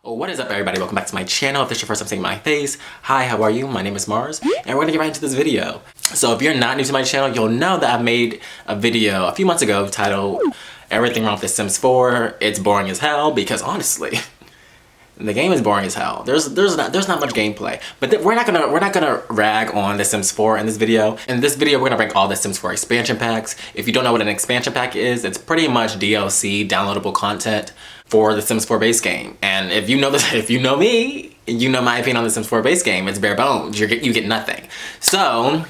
What is up, everybody? Welcome back to my channel. If this is your first time seeing my face, hi, how are you? My name is Mars, and we're gonna get right into this video. So if you're not new to my channel, you'll know that I made a video a few months ago titled Everything Wrong with The Sims 4. It's boring as hell because honestly, the game is boring as hell. There's not much gameplay. But we're not gonna rag on The Sims 4 in this video. In this video, we're gonna rank all The Sims 4 expansion packs. If you don't know what an expansion pack is, it's pretty much DLC, downloadable content for the Sims 4 base game. And if you know this, if you know me, you know my opinion on the Sims 4 base game. It's bare bones. You get nothing. So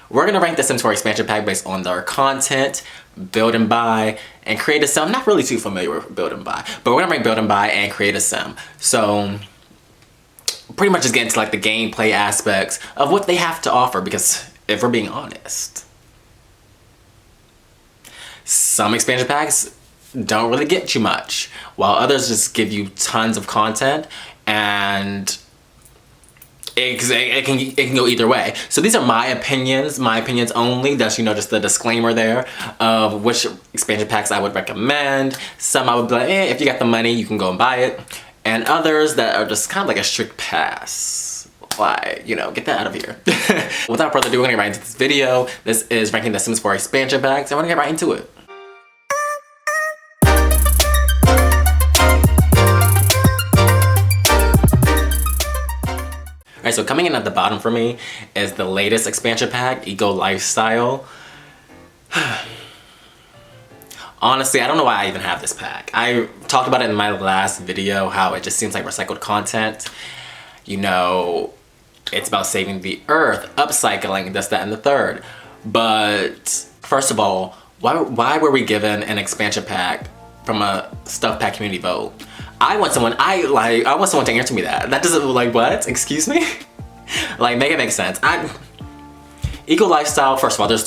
we're gonna rank the Sims 4 expansion pack based on their content, build and buy, and create a sim. I'm not really too familiar with build and buy, but we're gonna rank build and buy and create a sim. So pretty much just get into like the gameplay aspects of what they have to offer, because if we're being honest, some expansion packs don't really get you much, while others just give you tons of content, and it can go either way. So these are my opinions only. That's, you know, just the disclaimer there of which expansion packs I would recommend. Some I would be like, if you got the money, you can go and buy it. And others that are just kind of like a strict pass. Why, you know, get that out of here. Without further ado, we're gonna get right into this video. This is ranking the Sims 4 expansion packs, and we're gonna get right into it. Alright, so coming in at the bottom for me is the latest expansion pack, Eco Lifestyle. Honestly, I don't know why I even have this pack. I talked about it in my last video, how it just seems like recycled content. You know, it's about saving the earth, upcycling, this, that, and the third. But first of all, why were we given an expansion pack from a stuff pack community vote? I want someone to answer me that. That doesn't, like, what? Excuse me? Like, make it make sense. Eco Lifestyle, first of all, there's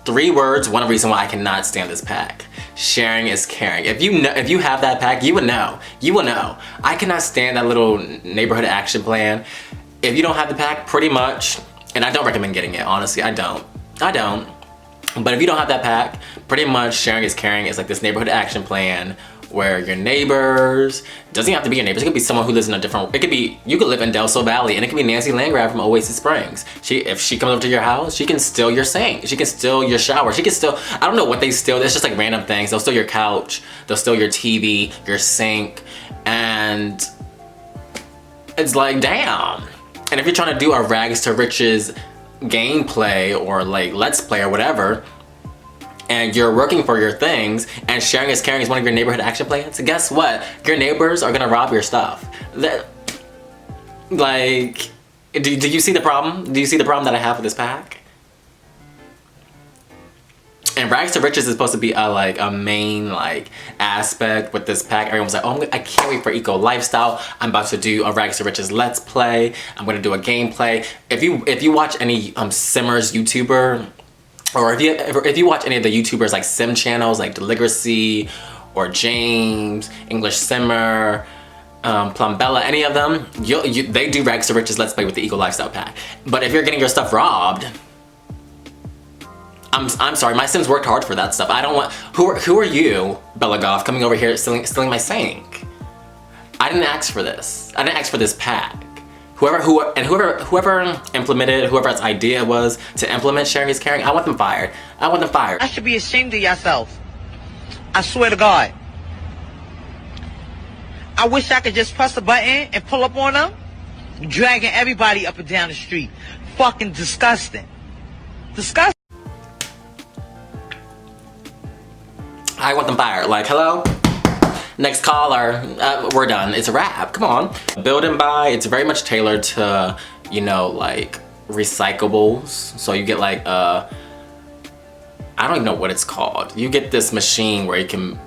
three words, one reason why I cannot stand this pack. Sharing is caring. If you have that pack, you would know. You will know. I cannot stand that little neighborhood action plan. If you don't have the pack, pretty much, and I don't recommend getting it, honestly, I don't. But if you don't have that pack, pretty much sharing is caring is like this neighborhood action plan where your neighbors, doesn't have to be your neighbors, it could be someone who lives in a different, it could be, you could live in Del Sol Valley, and it could be Nancy Landgraf from Oasis Springs. If she comes over to your house, she can steal your sink, she can steal your shower, she can steal, I don't know what they steal, it's just like random things. They'll steal your couch, they'll steal your TV, your sink, and it's like, damn. And if you're trying to do a rags to riches gameplay or like let's play or whatever, and you're working for your things, and sharing is caring is one of your neighborhood action plans, guess what? Your neighbors are gonna rob your stuff. Like, do you see the problem? Do you see the problem that I have with this pack? And rags to riches is supposed to be a main aspect with this pack. Everyone's like, oh, I can't wait for Eco Lifestyle. I'm about to do a rags to riches let's play. I'm gonna do a gameplay. If you watch any Simmers YouTuber, or if you watch any of the YouTubers like sim channels like Deligracy or James, English Simmer, Plumbella, any of them, they do rags to riches let's play with the Eco Lifestyle pack. But if you're getting your stuff robbed, I'm sorry, my Sims worked hard for that stuff. I don't want, who are you, Bella Goth, coming over here stealing my sink? I didn't ask for this. I didn't ask for this pack. Whoever implemented, whoever's idea it was to implement sharing is caring, I want them fired. I want them fired. I should be ashamed of yourself. I swear to God. I wish I could just press a button and pull up on them, dragging everybody up and down the street. Fucking disgusting. Disgusting. I want them fired. Like, hello? Next caller, we're done. It's a wrap, come on. Build and buy, it's very much tailored to, you know, like recyclables. So you get like, I don't even know what it's called. You get this machine where you can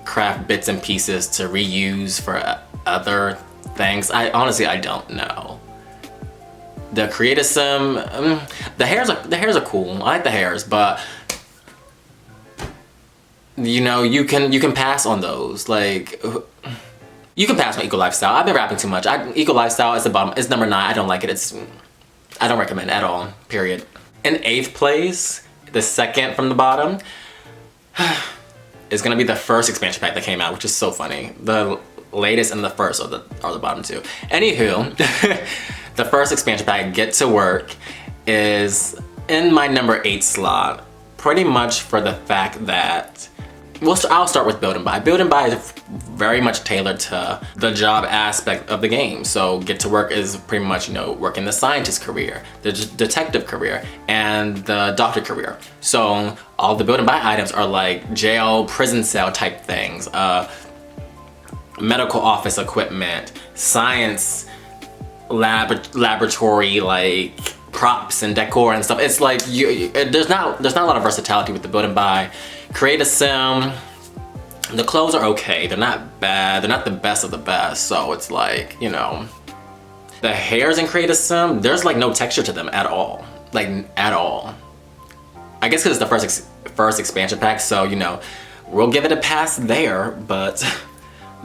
craft bits and pieces to reuse for other things. Honestly, I don't know. The Create Sim, the hairs are cool. I like the hairs, but you know, you can pass on those. Like, you can pass on Eco Lifestyle. I've been rapping too much. Eco Lifestyle is the bottom. It's number 9. I don't like it. I don't recommend it at all. Period. In 8th place, the second from the bottom, is gonna be the first expansion pack that came out, which is so funny. latest and the first are the bottom two. Anywho, the first expansion pack, Get to Work, is in my number 8 slot, pretty much for the fact that, well, I'll start with Build and Buy. Build and Buy is very much tailored to the job aspect of the game. So Get to Work is pretty much, you know, working the scientist career, the detective career, and the doctor career. So all the Build and Buy items are like jail, prison cell type things, medical office equipment, science laboratory, like props and decor and stuff. It's like there's not a lot of versatility with the Build and Buy. Create a Sim, the clothes are okay. They're not bad. They're not the best of the best. So it's like, you know, the hairs in Create a Sim, there's like no texture to them at all. Like, at all. I guess because it's the first expansion pack, so, you know, we'll give it a pass there, but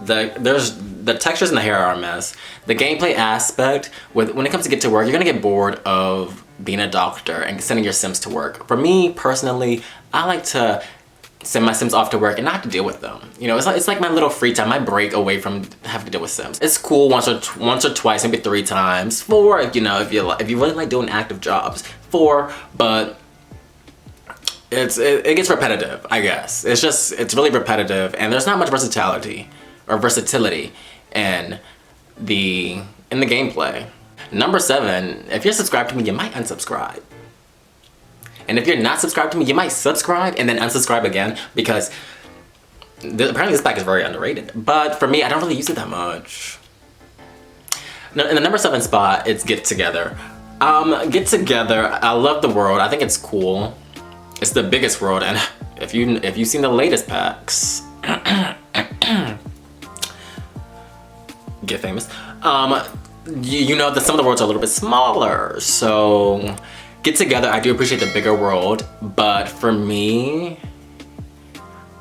the textures in the hair are a mess. The gameplay aspect, when it comes to Get to Work, you're gonna get bored of being a doctor and sending your Sims to work. For me, personally, I like to send my Sims off to work and not have to deal with them. You know, it's like my little free time, my break away from having to deal with Sims. It's cool once or twice, maybe 3 times. 4, if you know, if you really like doing active jobs. 4, but it gets repetitive, I guess. It's really repetitive, and there's not much versatility in the gameplay. Number 7, if you're subscribed to me, you might unsubscribe. And if you're not subscribed to me, you might subscribe and then unsubscribe again, because apparently this pack is very underrated. But for me, I don't really use it that much. Now, in the number 7 spot, it's Get Together. Get Together, I love the world. I think it's cool. It's the biggest world, and if you've seen the latest packs, Get Famous, you know that some of the worlds are a little bit smaller. So Get Together, I do appreciate the bigger world, but for me,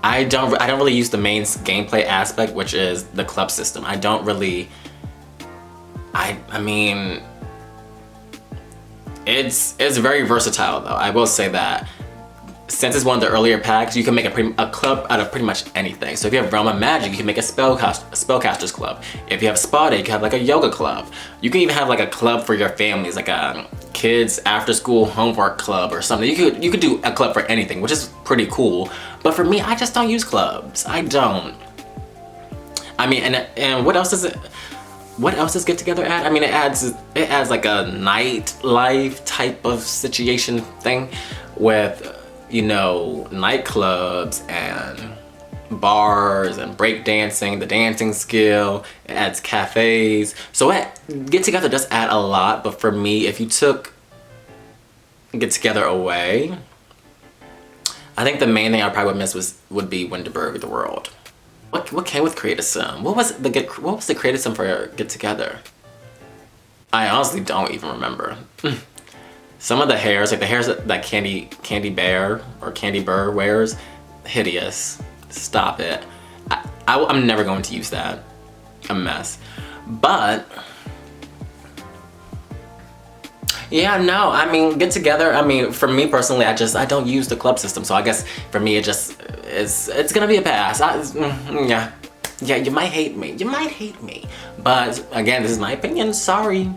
I don't really use the main gameplay aspect, which is the club system. I don't really, I mean, it's very versatile though. I will say that. Since it's one of the earlier packs, you can make a club out of pretty much anything. So if you have Realm of Magic, you can make a spellcasters club. If you have Spa Day, you can have like a yoga club. You can even have like a club for your families, like a kids after school homework club or something. You could do a club for anything, which is pretty cool. But for me, I just don't use clubs. I don't. I mean, and what else does it? What else does Get Together add? I mean, it adds like a nightlife type of situation thing with, you know, nightclubs and bars and break dancing, the dancing skill. It adds cafes. So Get Together does add a lot, but for me, if you took Get Together away, I think the main thing I probably would miss would be Winterberg, the world. What came with Create a Sim? What was the Create a Sim for Get Together? I honestly don't even remember. Some of the hairs, like the hairs that Candy Bear or Candy Burr wears, hideous. Stop it. I'm never going to use that. A mess. But yeah, no, I mean, Get Together, I mean, for me personally, I don't use the club system, so I guess for me it's gonna be a pass. Yeah, you might hate me, but again, this is my opinion, sorry.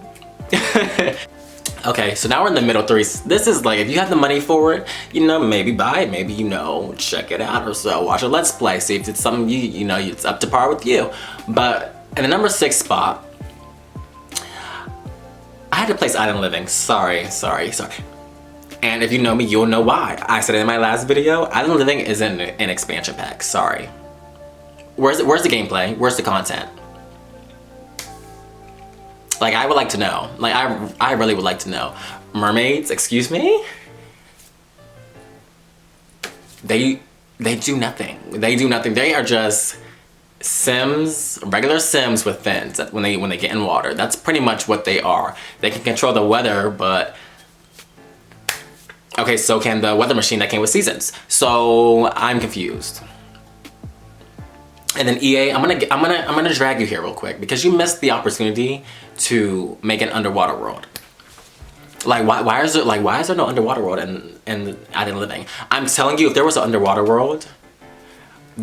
Okay, so now we're in the middle 3. This is like, if you have the money for it, you know, maybe buy it, maybe, you know, check it out or so, watch a Let's Play, see if it's something you know, it's up to par with you. But in the number 6 spot, I had to place Island Living. Sorry. And if you know me, you'll know why. I said it in my last video, Island Living isn't an expansion pack, sorry. Where's the gameplay? Where's the content? Like, I would like to know. Like, I really would like to know. Mermaids, excuse me? They do nothing. They do nothing. They are just Sims, regular Sims with fins when they get in water. That's pretty much what they are. They can control the weather, but okay, so can the weather machine that came with Seasons. So I'm confused. And then EA, I'm gonna drag you here real quick because you missed the opportunity to make an underwater world. Like why is there no underwater world in Island Living? I'm telling you, if there was an underwater world,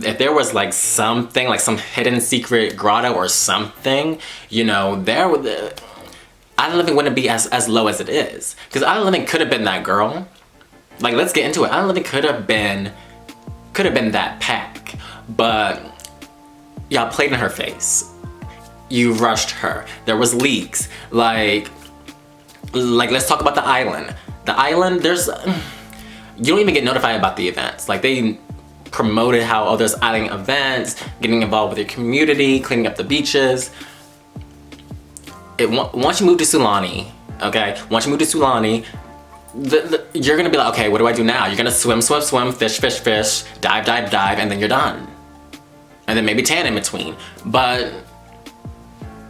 if there was like something, like some hidden secret grotto or something, you know, there would, Island Living wouldn't be as low as it is. Because Island Living could have been that girl. Like, let's get into it. Island Living could have been that pack. But y'all played in her face. You rushed her. There was leaks. Like let's talk about the island. The island, you don't even get notified about the events. Like, they promoted how there's island events, getting involved with your community, cleaning up the beaches. Once you move to Sulani, okay? Once you move to Sulani, you're gonna be like, okay, what do I do now? You're gonna swim, fish, dive, and then you're done. And then maybe tan in between. But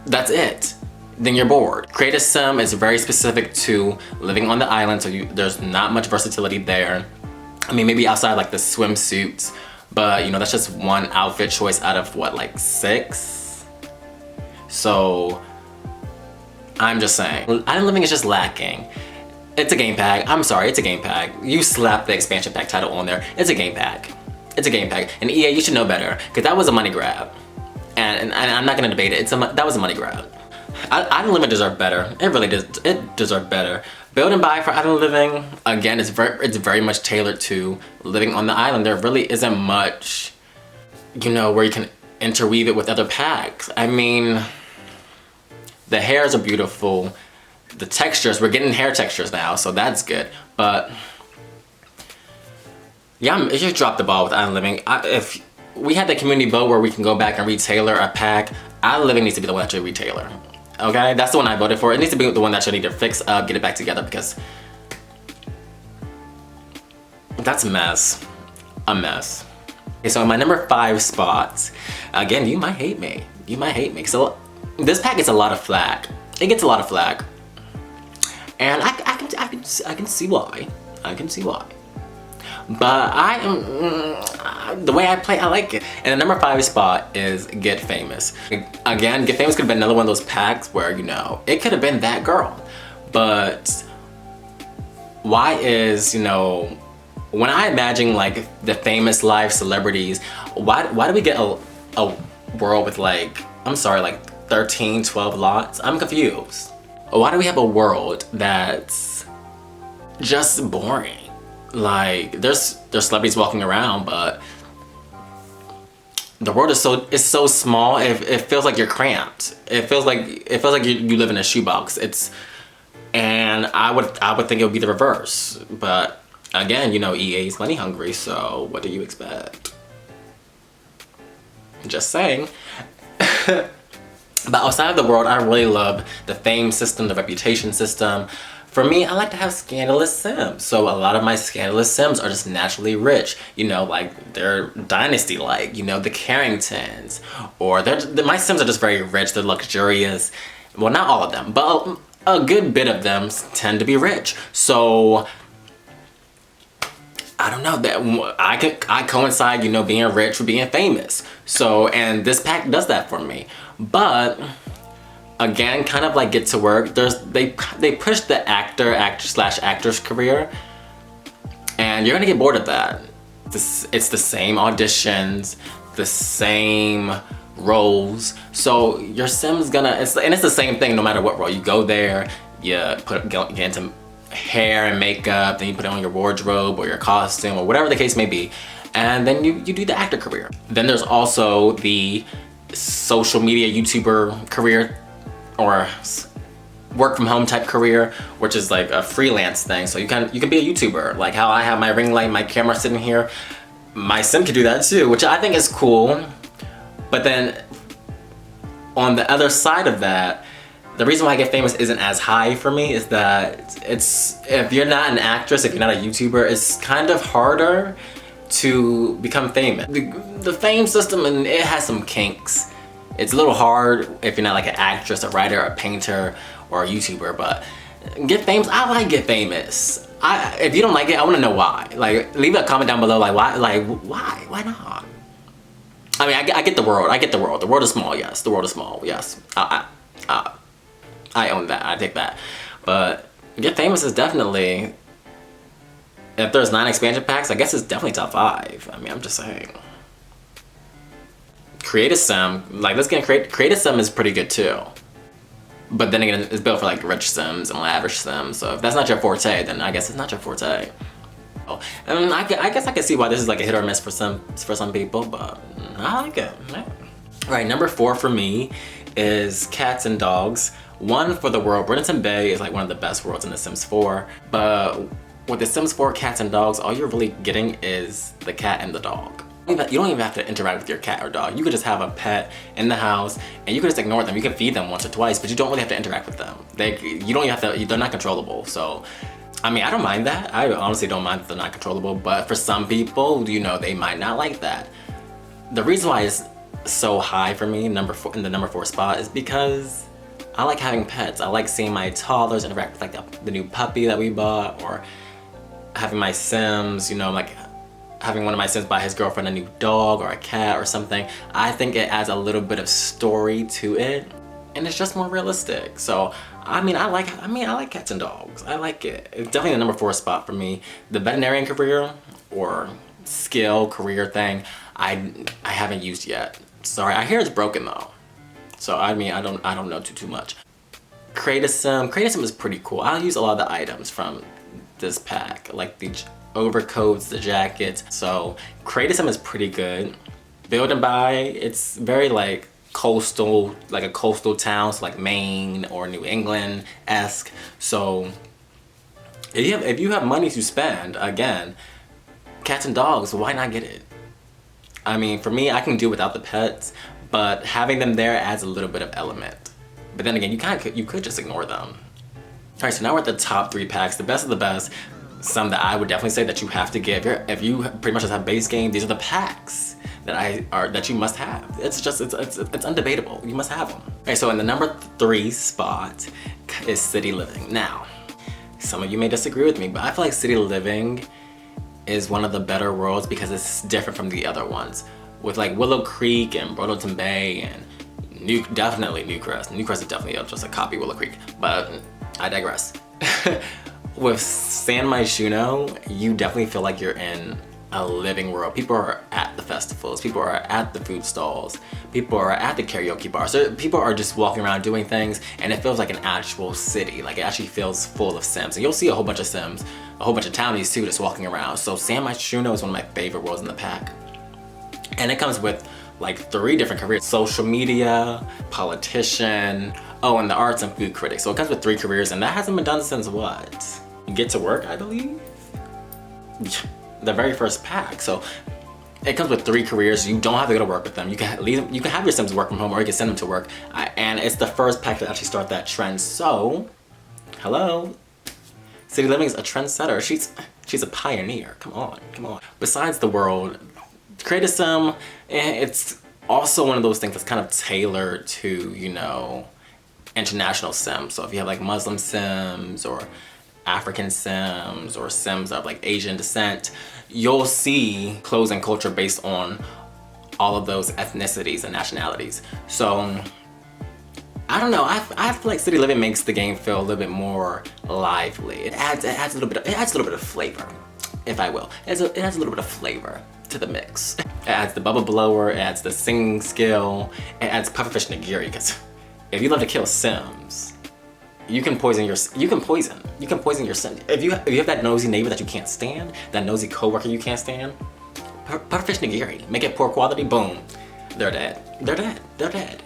that's it. Then you're bored. Create a Sim is very specific to living on the island, so there's not much versatility there. I mean, maybe outside like the swimsuits, but you know, that's just one outfit choice out of what, like 6? So I'm just saying, Island Living is just lacking. It's a game pack. I'm sorry, it's a game pack. You slapped the expansion pack title on there. It's a game pack. It's a game pack. And EA, you should know better, because that was a money grab. And I'm not gonna debate it. That was a money grab. Island Living deserved better. It really does. It deserved better. Build and buy for Island Living, again, it's very much tailored to living on the island. There really isn't much, you know, where you can interweave it with other packs. I mean, the hairs are beautiful. The textures, we're getting hair textures now, so that's good. But yeah, you dropped the ball with Island Living. If we had the community vote where we can go back and retailer a pack, Island Living needs to be the one that should retailer. Okay, that's the one I voted for. It needs to be the one that should either fix up, get it back together, because that's a mess. A mess. Okay, so in my number 5 spot, again, you might hate me. You might hate me. So this pack gets a lot of flack. It gets a lot of flack. And I can see why. I can see why. But the way I play, I like it. And the number 5 spot is Get Famous. Again, Get Famous could have been another one of those packs where, you know, it could have been that girl. But why is, you know, when I imagine like the famous live celebrities, why do we get a world with like, I'm sorry, like 13, 12 lots? I'm confused. Why do we have a world that's just boring? Like, there's celebrities walking around, but the world is so small. It feels like you're cramped. It feels like you live in a shoebox. And I would think it would be the reverse. But again, you know, EA's money hungry, so what do you expect? Just saying. But outside of the world, I really love the fame system, the reputation system. For me, I like to have scandalous Sims. So a lot of my scandalous Sims are just naturally rich. You know, like they're dynasty-like, you know, the Carringtons. Or my Sims are just very rich, they're luxurious. Well, not all of them, but a good bit of them tend to be rich. So I don't know, that I coincide, you know, being rich with being famous. So, and this pack does that for me. But again, kind of like Get to Work, they push the actor/actress career, and you're gonna get bored of that. It's the same auditions, the same roles. So your Sim's it's the same thing no matter what role. You go there, you get into hair and makeup, then you put on your wardrobe or your costume or whatever the case may be, and then you do the actor career. Then there's also the social media YouTuber career, or work from home type career, which is like a freelance thing. So you can be a YouTuber, like how I have my ring light, my camera sitting here. My Sim can do that too, which I think is cool. But then on the other side of that, the reason why Get Famous isn't as high for me is that if you're not an actress, if you're not a YouTuber, it's kind of harder to become famous. The fame system, and it has some kinks. It's a little hard if you're not like an actress, a writer, a painter, or a YouTuber, but Get Famous, I like Get Famous. If you don't like it, I wanna know why. Like, leave a comment down below, like why not? I mean, I get the world, the world is small, yes, the world is small, yes. I own that, I take that. But Get Famous is definitely, if there's 9 expansion packs, I guess it's definitely top 5. I mean, I'm just saying. Create a Sim, like let's get Create a Sim is pretty good too. But then again, it's built for like rich Sims and lavish Sims. So if that's not your forte, then I guess it's not your forte. And I guess I can see why this is like a hit or miss for some people, but I like it. Yeah. All right, number 4 for me is Cats and Dogs. One for the world. Brenton Bay is like one of the best worlds in The Sims 4, but with The Sims 4 Cats and Dogs, all you're really getting is the cat and the dog. You don't even have to interact with your cat or dog. You could just have a pet in the house and you could just ignore them. You can feed them once or twice, but you don't really have to interact with them. You don't even have to, they're not controllable. So, I mean, I don't mind that. I honestly don't mind that they're not controllable, but for some people, you know, they might not like that. The reason why it's so high for me, in the number 4 spot, is because I like having pets. I like seeing my toddlers interact with like the new puppy that we bought, or having my Sims, you know, like having one of my Sims buy his girlfriend a new dog or a cat or something. I think it adds a little bit of story to it, and it's just more realistic. So, I mean, I like cats and dogs. I like it. It's definitely the number 4 spot for me. The veterinarian career or skill career thing, I haven't used yet. Sorry, I hear it's broken though. So I mean, I don't know too much. Create a Sim is pretty cool. I'll use a lot of the items from this pack, like the overcoats, the jackets. So Create a Sim is pretty good. Build and Buy, it's very like coastal, like a coastal town, so like Maine or New England-esque. So if you have money to spend, again, cats and dogs, why not get it? I mean, for me, I can do without the pets, but having them there adds a little bit of element. But then again, you could just ignore them. All right, so now we're at the top 3 packs, the best of the best. Some that I would definitely say that you have to get. If you pretty much just have base game, these are the packs that you must have. It's undebatable. You must have them. All right, so in the number 3 spot is City Living. Now, some of you may disagree with me, but I feel like City Living is one of the better worlds because it's different from the other ones. With like Willow Creek and Brenton Bay and definitely Newcrest. Newcrest is definitely just a copy of Willow Creek, but I digress. With San Myshuno, you definitely feel like you're in a living world. People are at the festivals, people are at the food stalls, people are at the karaoke bars. So people are just walking around doing things, and it feels like an actual city. Like it actually feels full of Sims. And you'll see a whole bunch of Sims, a whole bunch of townies too, just walking around. So San Myshuno is one of my favorite worlds in the pack. And it comes with like 3 different careers: social media, politician, oh, and the arts and food critic. So it comes with 3 careers, and that hasn't been done since what? Get to Work, I believe? The very first pack. So it comes with 3 careers. You don't have to go to work with them. You can have your Sims work from home, or you can send them to work. And it's the first pack to actually start that trend. So, hello. City Living is a trendsetter. She's a pioneer. Come on. Besides the world, Create a Sim, it's also one of those things that's kind of tailored to, you know, international Sims. So if you have like Muslim Sims or African Sims or Sims of like Asian descent, you'll see clothes and culture based on all of those ethnicities and nationalities. So I don't know, I feel like City Living makes the game feel a little bit more lively. It adds a little bit of flavor, if I will. It adds a little bit of flavor to the mix. It adds the bubble blower, it adds the singing skill, it adds pufferfish nigiri, because if you love to kill Sims, you can poison your Sim. If you have that nosy neighbor that you can't stand, that nosy coworker you can't stand, pufferfish nigiri, make it poor quality, boom, they're dead.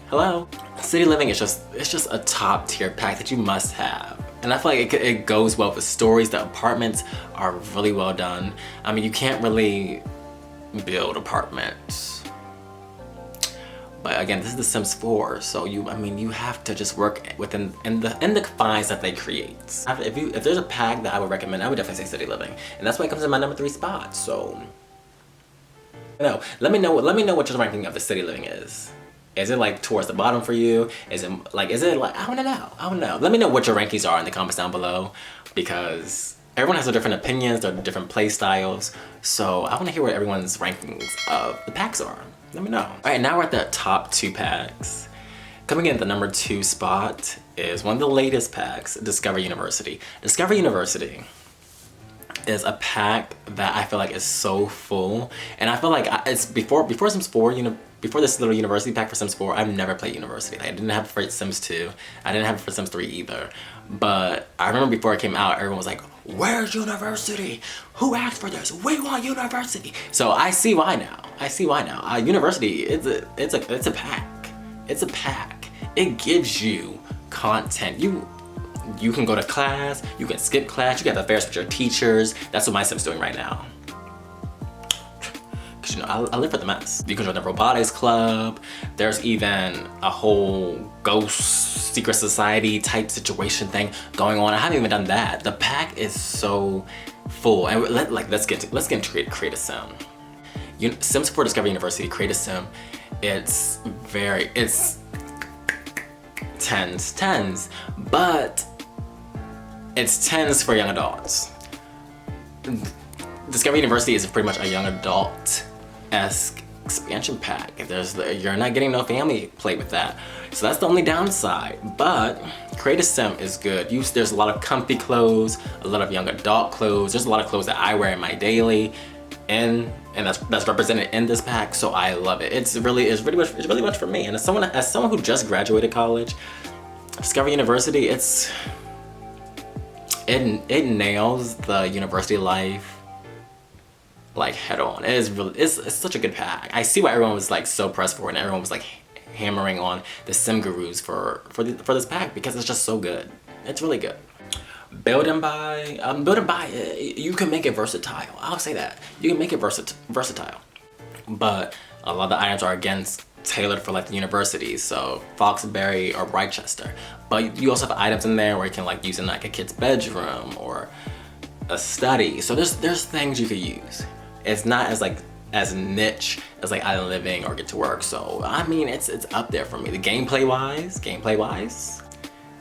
Hello? City Living is just a top tier pack that you must have. And I feel like it goes well with stories. The apartments are really well done. I mean, you can't really build apartments. But again, this is The Sims 4, so you have to just work within the confines that they create. If there's a pack that I would recommend, I would definitely say City Living, and that's why it comes in my number 3 spot. So, let me know what your ranking of the City Living is. Is it like towards the bottom for you? Is it like I wanna know. Let me know what your rankings are in the comments down below, because everyone has their different opinions, their different play styles. So I wanna hear what everyone's rankings of the packs are. Let me know. All right, now we're at the top 2 packs. Coming in at the number 2 spot is one of the latest packs, Discover University. Discover University is a pack that I feel like is so full, and I feel like it's before Sims 4, before this little University pack for Sims 4, I've never played University. Like, I didn't have it for Sims 2. I didn't have it for Sims 3 either. But I remember before it came out, everyone was like, where's University? Who asked for this? We want University. So I see why now. I see why now. University, it's a pack. It's a pack. It gives you content. You can go to class, you can skip class, you can have affairs with your teachers. That's what my Sim's doing right now. Cause you know, I live for the mess. You can join the robotics club. There's even a whole ghost secret society type situation thing going on. I haven't even done that. The pack is so full. And let's get into Create a Sim. Sims 4 Discovery University, Create a Sim. It's tens, but it's tens for young adults. Discovery University is pretty much a young adult-esque expansion pack. You're not getting no family play with that. So that's the only downside, but Create a Sim is good. There's a lot of comfy clothes, a lot of young adult clothes. There's a lot of clothes that I wear in my daily, and that's represented in this pack, so I love it. It's really much for me. And as someone who just graduated college, Discovery University, it nails the university life like head on. It's such a good pack. I see why everyone was like so pressed for it, and everyone was like hammering on the sim gurus for this pack, because it's just so good. It's really good. Build and buy, you can make it versatile. I'll say that. You can make it versatile. But a lot of the items are again tailored for like the universities, so Foxbury or Rochester. But you also have items in there where you can like use in like a kid's bedroom or a study. So there's things you could use. It's not as niche as like Island Living or Get to Work. So I mean, it's up there for me. The gameplay wise,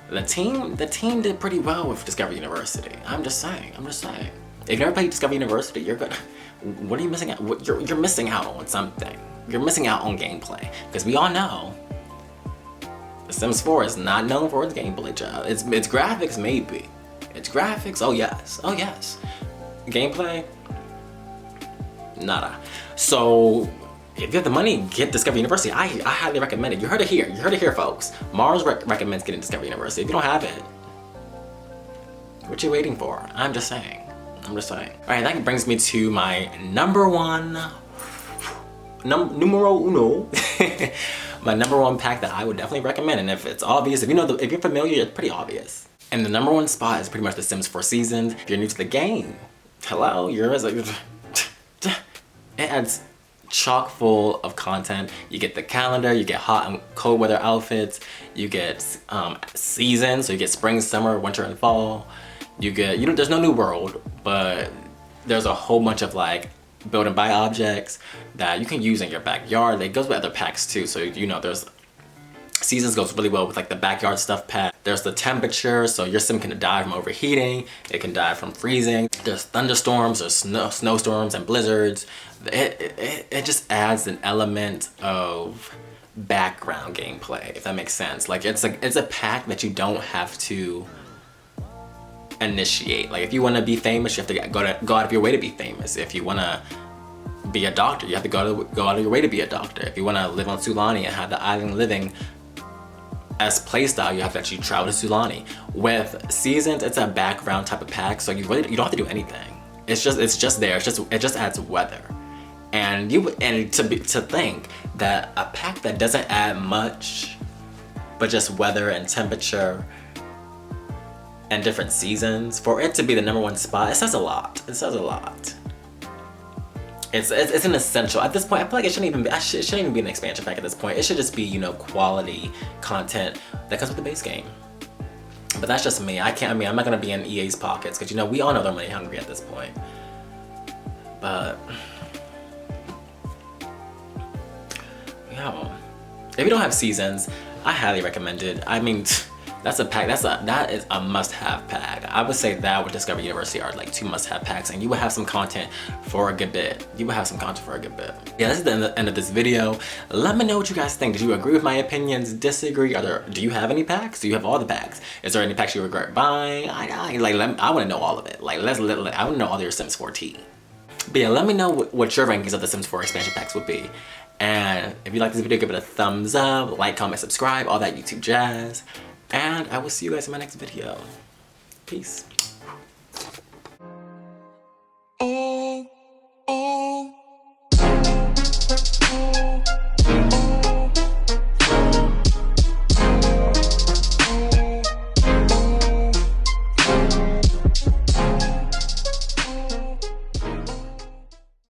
the team did pretty well with Discovery University. I'm just saying. If you never played Discovery University, what are you missing out? You're missing out on something. You're missing out on gameplay, because we all know The Sims 4 is not known for its gameplay, child. Its graphics, maybe. Its graphics, oh yes. Gameplay, nada. So if you have the money, get Discovery University. I highly recommend it. You heard it here, folks. Mars recommends getting Discovery University. If you don't have it, what you waiting for? I'm just saying. All right, that brings me to my numero uno. My number one pack that I would definitely recommend. And if it's obvious, if you're familiar, it's pretty obvious. And the number one spot is pretty much The Sims 4 Seasons. If you're new to the game, hello, it adds chock full of content. You get the calendar, you get hot and cold weather outfits, you get seasons, so you get spring, summer, winter, and fall. You get, there's no new world, but there's a whole bunch of like build and buy objects that you can use in your backyard. It goes with other packs too, so there's seasons goes really well with like the backyard stuff pack. There's the temperature, so your sim can die from overheating, it can die from freezing. There's thunderstorms, there's snowstorms and blizzards. It just adds an element of background gameplay, if that makes sense. Like it's a pack that you don't have to initiate. Like if you want to be famous, you have to go out of your way to be famous. If you want to be a doctor, you have to go out of your way to be a doctor. If you want to live on Sulani and have the island living as playstyle, you have to actually travel to Sulani. With Seasons, it's a background type of pack, so you don't have to do anything. It's just there. It just adds weather. And to think that a pack that doesn't add much, but just weather and temperature and different seasons, for it to be the number one spot, it says a lot. It's an essential. At this point, I feel like it shouldn't even be an expansion pack at this point. It should just be, quality content that comes with the base game. But that's just me. I'm not gonna be in EA's pockets, because we all know they're money hungry at this point. But yeah, if you don't have Seasons, I highly recommend it. I mean, that's a pack. That is a must-have pack. I would say that with Discovery University are like 2 must-have packs, and you will have some content for a good bit. Yeah, this is the end of this video. Let me know what you guys think. Did you agree with my opinions? Disagree? Do you have any packs? Do you have all the packs? Is there any packs you regret buying? I want to know all of it. Like, I want to know all your Sims 4 tea. But yeah, let me know what your rankings of the Sims 4 expansion packs would be. And if you like this video, give it a thumbs up, like, comment, subscribe, all that YouTube jazz. And I will see you guys in my next video. Peace.